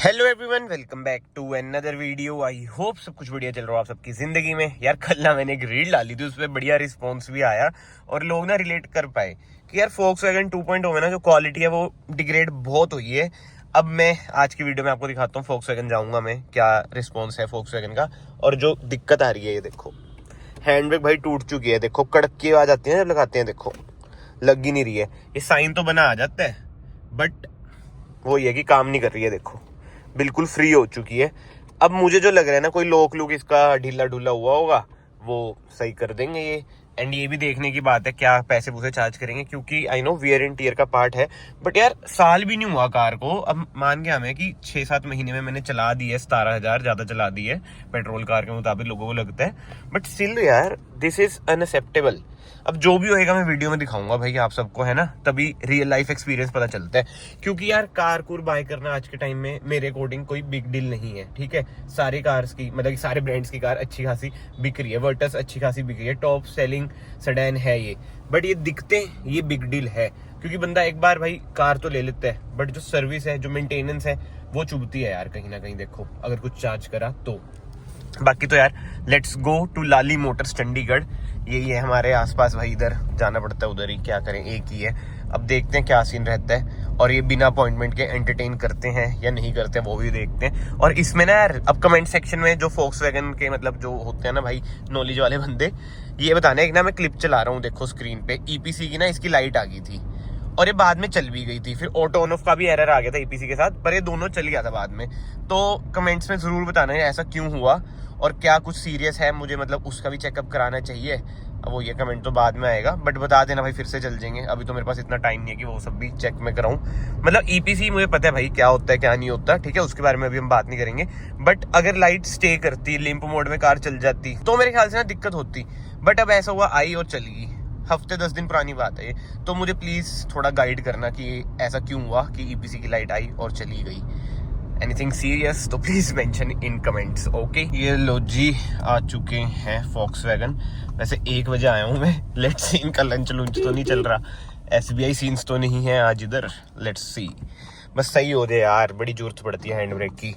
Hello everyone, welcome back to another video. I hope सब कुछ बढ़िया चल रहा हो आप सबकी जिंदगी में। यार कल ना मैंने एक रील डाली थी, उस पर बढ़िया रिस्पॉन्स भी आया और लोग ना रिलेट कर पाए कि यार Volkswagen 2.0 में ना जो क्वालिटी है वो डिग्रेड बहुत हुई है। अब मैं आज की वीडियो में आपको दिखाता हूँ Volkswagen जाऊंगा मैं, क्या रिस्पॉन्स है Volkswagen का और जो दिक्कत आ रही है। ये देखो हैंड ब्रेक भाई टूट चुकी है, देखो कड़क की आवाज आती है जब लगाते हैं, देखो लग ही नहीं रही है। ये साइन तो बना आ जाता है बट वो ये कि काम नहीं कर रही है, देखो बिल्कुल फ्री हो चुकी है। अब मुझे जो लग रहा है ना, कोई लोक लुक इसका ढीला ढूला हुआ होगा, वो सही कर देंगे ये। एंड ये भी देखने की बात है क्या पैसे पूसे चार्ज करेंगे, क्योंकि I know wear and tear का पार्ट है। बट यार साल भी नहीं हुआ कार को, अब मान गया हमें कि 6-7 महीने में मैंने चला दी है, 17,000 ज्यादा चला दी है पेट्रोल कार के मुताबिक लोगों को लगता है। बट स्टिल यार दिस इज अनएक्सेप्टेबल। अब जो भी होएगा मैं वीडियो में दिखाऊंगा भाई आप सबको, है ना, तभी रियल लाइफ एक्सपीरियंस पता चलता है। क्योंकि यार कार कूर बाय करना आज के टाइम में मेरे अकॉर्डिंग कोई बिग डील नहीं है, ठीक है। सारी कार्स की मतलब सारे ब्रांड्स की कार अच्छी खासी बिक रही है, वर्टस अच्छी खासी बिक रही है, टॉप सेलिंग सेडान है ये। बट ये दिखते ये बिग डील है क्योंकि बंदा एक बार भाई कार तो ले लेता है, बट जो सर्विस है, जो मेंटेनेंस है, वो चुभती है यार कहीं ना कहीं। देखो अगर कुछ चार्ज करा तो। बाकी तो यार let's go to Lali motors Chandigarh. यही है हमारे आसपास भाई, इधर जाना पड़ता है, उधर ही क्या करें, एक ही है। अब देखते हैं क्या सीन रहता है और ये बिना अपॉइंटमेंट के एंटरटेन करते हैं या नहीं करते हैं, वो भी देखते हैं। और इसमें ना यार अब कमेंट सेक्शन में जो Volkswagen के मतलब जो होते हैं ना भाई नॉलेज वाले बंदे, ये बताने एक ना मैं क्लिप चला रहा हूँ, देखो स्क्रीन पे EPC की ना इसकी लाइट आ गई थी और ये बाद में चल भी गई थी। फिर ऑटो ऑन ऑफ का भी एरर आ गया था EPC के साथ, पर ये दोनों चल गया था बाद में। तो कमेंट्स में जरूर बताना है ऐसा क्यों हुआ और क्या कुछ सीरियस है, मुझे मतलब उसका भी चेकअप कराना चाहिए। अब वो ये कमेंट तो बाद में आएगा, बट बता देना भाई, फिर से चल जाएंगे। अभी तो मेरे पास इतना टाइम नहीं है कि वो सब भी चेक में कराऊं। मतलब EPC मुझे पता है भाई क्या होता है क्या नहीं होता, ठीक है, उसके बारे में अभी हम बात नहीं करेंगे। बट अगर लाइट स्टे करती, लिम्प मोड में कार चल जाती, तो मेरे ख्याल से ना दिक्कत होती। बट अब ऐसा हुआ, आई और चली गई, हफ्ते 10 दिन पुरानी बात है ये। तो मुझे प्लीज थोड़ा गाइड करना कि ऐसा क्यों हुआ कि EPC की लाइट आई और चली गई। एनीथिंग सीरियस तो please mention in comments, okay. ये लो जी आ चुके हैं Volkswagen। वैसे 1 बजे आया हूँ मैं, लेट्स सी इनका लंच लुंच तो नहीं चल रहा, SBI सीन्स तो नहीं है आज इधर, लेट्स सी। बस सही हो जाए यार, बड़ी जरूरत पड़ती है हैंड ब्रेक की,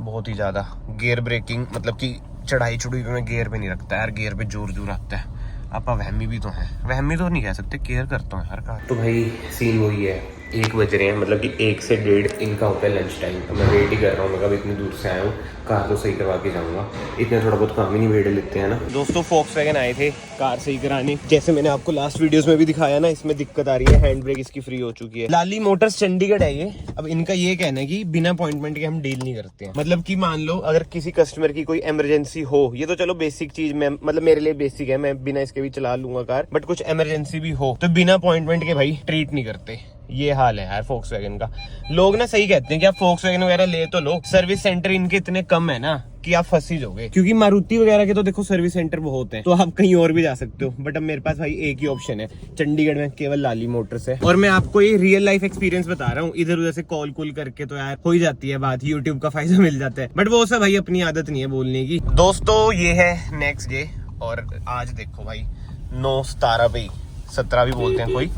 बहुत ही ज्यादा। गियर ब्रेकिंग मतलब कि चढ़ाई चढ़ाई पे मैं गियर पे नहीं रखता यार, गियर पे जोर जोर आता है। आपा वहमी भी तो है, वहमी तो नहीं कह सकते, केयर करता हूँ यार कार। तो भाई सीन वही है, 1 बज रहे हैं, मतलब कि 1 से 1:30 इनका होता है लंच टाइम। तो मैं वेट ही कर रहा हूँ, मैं कब इतनी दूर से आया हूँ, कार तो सही करवा के जाऊँगा। इतना थोड़ा बहुत काम ही नहीं वेट लेते हैं ना। दोस्तों Volkswagen आए थे कार सही कराने, जैसे मैंने आपको लास्ट वीडियोस में भी दिखाया ना, इसमें दिक्कत आ रही है, हैंड ब्रेक इसकी फ्री हो चुकी है। लाली मोटर्स चंडीगढ़ है ये। अब इनका ये कहना है कि बिना अपॉइंटमेंट के हम डील नहीं करते हैं। मतलब कि मान लो अगर किसी कस्टमर की कोई इमरजेंसी हो, ये तो चलो बेसिक चीज में मतलब मेरे लिए बेसिक है, मैं बिना इसके भी चला लूंगा कार, बट कुछ इमरजेंसी भी हो तो बिना अपॉइंटमेंट के भाई ट्रीट नहीं करते। ये हाल है यार Volkswagen का। लोग ना सही कहते हैं कि आप Volkswagen वगैरह ले तो लो, सर्विस सेंटर इनके इतने कम है ना कि आप फंस ही जाओगे। क्योंकि मारुति वगैरह के तो देखो सर्विस सेंटर बहुत हैं, तो आप कहीं और भी जा सकते हो। बट अब मेरे पास भाई एक ही ऑप्शन है, चंडीगढ़ में केवल लाली मोटर्स है। और मैं आपको ये रियल लाइफ एक्सपीरियंस बता रहा हूँ, इधर उधर से कॉल कूल करके तो यार हो ही जाती है बात, यूट्यूब का फायदा मिल जाता है, बट वो सब भाई अपनी आदत नहीं है बोलने की। दोस्तों ये है नेक्स्ट डे और आज देखो भाई 9:17 पे, 17 भी बोलते हैं कोई,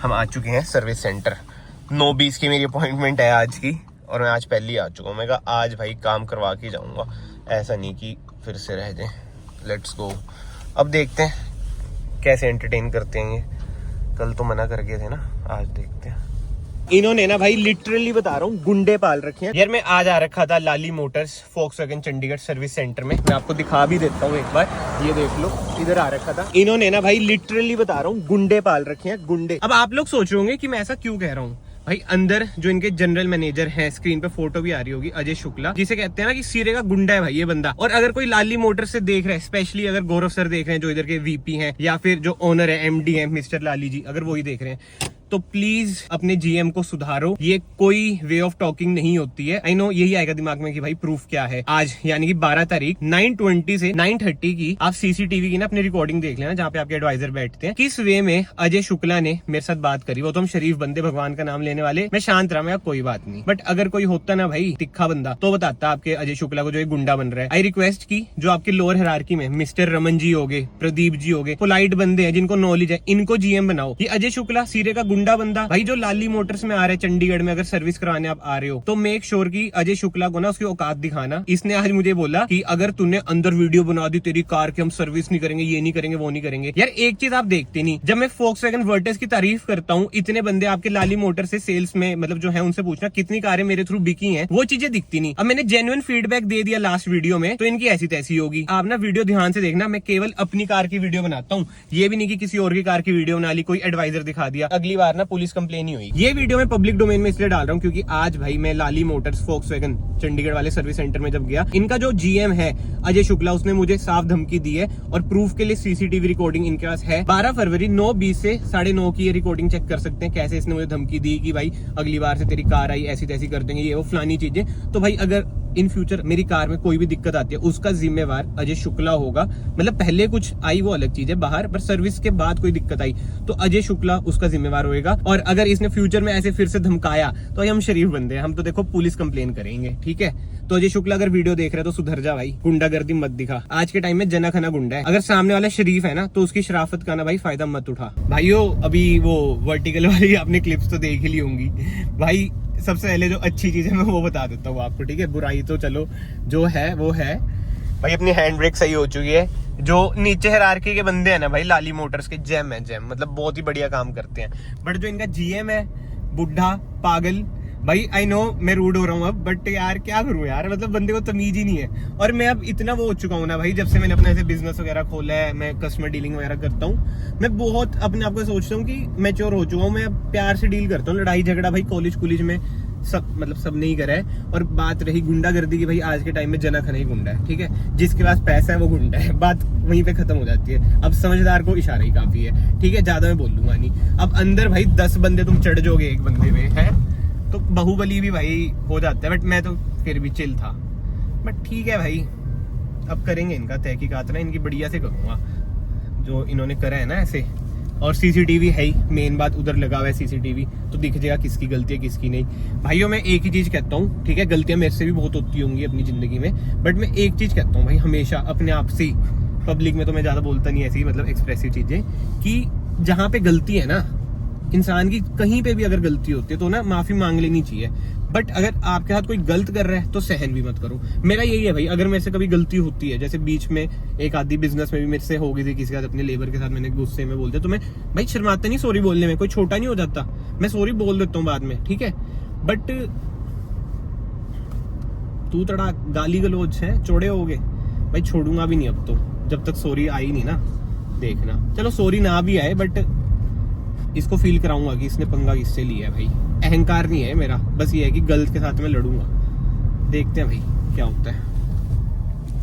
हम आ चुके हैं सर्विस सेंटर। 9:20 की मेरी अपॉइंटमेंट है आज की और मैं आज पहले ही आ चुका हूँ। मैं कहा आज भाई काम करवा के जाऊंगा, ऐसा नहीं कि फिर से रह जाए। Let's go. अब देखते हैं कैसे एंटरटेन करते हैं ये, कल तो मना कर गए थे ना, आज देखते हैं। इन्होंने ना भाई लिटरली बता रहा हूँ गुंडे पाल रखे हैं यार। मैं आज आ रखा था Lali motors Volkswagen Chandigarh service centre में, मैं आपको दिखा भी देता हूँ एक बार, ये देख लो, इधर आ रखा था। इन्होंने ना भाई लिटरली बता रहा हूँ गुंडे पाल रखे हैं, गुंडे। अब आप लोग सोच रहे होंगे कि मैं ऐसा क्यों कह रहा हूँ भाई। अंदर जो इनके जनरल मैनेजर हैं, स्क्रीन पे फोटो भी आ रही होगी, अजय शुक्ला, जिसे कहते हैं ना कि सिरे का गुंडा है भाई ये बंदा। और अगर कोई लाली मोटर से देख रहा है, स्पेशली अगर गौरव सर देख रहे हैं जो इधर के VP हैं, या फिर जो ओनर है MD है मिस्टर लाली जी, अगर वही देख रहे हैं, तो प्लीज अपने GM को सुधारो। ये कोई वे ऑफ टॉकिंग नहीं होती है। आई नो यही आएगा दिमाग में कि भाई प्रूफ क्या है। आज यानी कि 12 तारीख 9:20 से 9:30 की आप CCTV की ना अपनी रिकॉर्डिंग देख लेना, जहाँ पे आपके एडवाइजर बैठते हैं। किस वे में अजय शुक्ला ने मेरे साथ बात करी, वो तो हम शरीफ बंदे, भगवान का नाम लेने वाले, मैं शांत रहा, मैं कोई बात नहीं। बट अगर कोई होता ना भाई तिखा बंदा, तो बताता आपके अजय शुक्ला को जो एक गुंडा बन रहा है। आई रिक्वेस्ट की जो आपके लोअर हायरार्की में मिस्टर रमन जी हो गए, प्रदीप जी हो गए, पोलाइट बंदे हैं जिनको नॉलेज है, इनको GM बनाओ। ये अजय शुक्ला सिरे का गुंडा बंदा भाई जो लाली मोटर्स में आ रहे हैं चंडीगढ़ में, अगर सर्विस कराने आप आ रहे हो तो मेक श्योर की अजय शुक्ला को ना उसकी औकात दिखाना। इसने आज मुझे बोला कि अगर तूने अंदर वीडियो बना दी तेरी कार की, हम सर्विस नहीं करेंगे, ये नहीं करेंगे, वो नहीं करेंगे। यार एक चीज आप देखते नहीं, जब मैं फोक्सवैगन वर्टिस की तारीफ करता हूँ, इतने बंदे आपके लाली मोटर से सेल्स में मतलब जो है उनसे पूछना कितनी कारें मेरे थ्रू बिकी हैं, वो चीजें दिखती नहीं। अब मैंने जेन्युइन फीडबैक दे दिया लास्ट वीडियो में, तो इनकी ऐसी तैसी होगी। आप ना वीडियो ध्यान से देखना, मैं केवल अपनी कार की वीडियो बनाता हूँ, ये भी नहीं कि किसी और की कार की वीडियो बना ली, कोई एडवाइजर दिखा दिया, अगली बार ना पुलिस कंप्लेन ही हुई। ये वीडियो मैं पब्लिक डोमेन में इसलिए डाल रहा हूँ क्योंकि आज भाई मैं लाली मोटर्स फोक्सवैगन चंडीगढ़ वाले सर्विस सेंटर में जब गया, इनका जो जीएम है अजय शुक्ला, उसने मुझे साफ धमकी दी है और प्रूफ के लिए सीसीटीवी रिकॉर्डिंग इनके पास है। 12 फरवरी 9:20 से 9:30 की ये रिकॉर्डिंग चेक कर सकते हैं, कैसे इसने मुझे धमकी दी कि भाई अगली बार से तेरी कार आई ऐसी तैसी कर देंगे, ये वो फलानी चीजें। तो भाई अगर इन फ्यूचर मेरी कार में कोई भी दिक्कत आती है, उसका जिम्मेवार अजय शुक्ला होगा। मतलब पहले कुछ आई वो अलग चीज है बाहर, पर सर्विस के बाद कोई दिक्कत आई तो अजय शुक्ला उसका जिम्मेवार होएगा। और अगर इसने फ्यूचर में ऐसे फिर से धमकाया तो हम शरीफ बंदे हैं, हम तो देखो पुलिस कंप्लेन करेंगे, ठीक है। तो अजय शुक्ला अगर वीडियो देख रहे हो तो सुधर जा भाई, गुंडागर्दी मत दिखा। आज के टाइम में जना खना गुंडा है, अगर सामने वाला शरीफ है ना तो उसकी शराफत का ना भाई फायदा मत उठा। भाइयों अभी वो वर्टिकल वाली आपने क्लिप्स तो देख ही ली होंगी भाई। सबसे पहले जो अच्छी चीज है मैं वो बता देता हूँ आपको, ठीक है। बुराई तो चलो जो है वो है भाई, अपनी हैंड ब्रेक सही हो चुकी है। जो नीचे हिरार्की के बंदे हैं ना भाई, लाली मोटर्स के जेम है, जेम मतलब बहुत ही बढ़िया काम करते हैं। बट जो इनका जीएम है बुढ़ा पागल भाई, आई नो मैं रूड हो रहा हूँ अब, बट यार क्या करूँ यार, मतलब बंदे को तमीज ही नहीं है। और मैं अब इतना वो हो चुका हूँ ना भाई, जब से मैंने अपना ऐसे बिजनेस वगैरह खोला है, मैं कस्टमर डीलिंग वगैरह करता हूँ, मैं बहुत अपने आप को सोचता हूँ कि मैच्योर हो चुका हूँ। मैं अब प्यार से डील करता हूँ, लड़ाई झगड़ा भाई कॉलेज में सब नहीं करा है। और बात रही गुंडागर्दी की, भाई आज के टाइम में जना खना ही गुंडा है, ठीक है। जिसके पास पैसा है वो गुंडा है, बात वहीं पे खत्म हो जाती है। अब समझदार को इशारा ही काफी है, ठीक है, ज्यादा मैं बोल लूंगा नहीं। अब अंदर भाई 10 बंदे तुम चढ़ जाओगे एक बंदे में है तो बाहुबली भी भाई हो जाता है। बट मैं तो फिर भी चिल था, बट ठीक है भाई, अब करेंगे इनका तहकीकात ना, इनकी बढ़िया से करूंगा जो इन्होंने करा है ना ऐसे। और सीसीटीवी है ही मेन बात, उधर लगा हुआ है सीसीटीवी, तो दिख जाएगा किसकी गलती है किसकी नहीं। भाइयों मैं एक ही चीज कहता हूँ, ठीक है, गलतियां मेरे से भी बहुत होती होंगी अपनी जिंदगी में, बट मैं एक चीज कहता हूँ भाई, हमेशा अपने आप से, पब्लिक में तो मैं ज्यादा बोलता नहीं ऐसी मतलब एक्सप्रेसिव चीजें, कि जहाँ पे गलती है ना इंसान की, कहीं पे भी अगर गलती होती है तो ना माफी मांग लेनी चाहिए। बट अगर आपके साथ कोई गलत कर रहा है तो सहन भी मत करो। मेरा यही है भाई, अगर मेरे से कभी गलती होती है, जैसे बीच में एक आधी बिजनेस में भी मेरे से हो गई थी किसी के साथ, अपने लेबर के साथ मैंने गुस्से में बोल दिया, तो मैं भाई शर्माता नहीं सॉरी बोलने में, कोई छोटा नहीं हो जाता, मैं सॉरी बोल देता हूँ बाद में, ठीक है। बट तू तड़ा गाली गलोच है, चौड़े हो गए भाई, छोड़ूंगा भी नहीं अब तो, जब तक सॉरी आई नहीं ना। देखना चलो सॉरी ना भी आए, बट इसको फील कराऊंगा कि इसने पंगा किससे लिया है भाई। अहंकार नहीं है मेरा, बस ये है कि गलत के साथ मैं लड़ूंगा। देखते हैं भाई क्या होता है।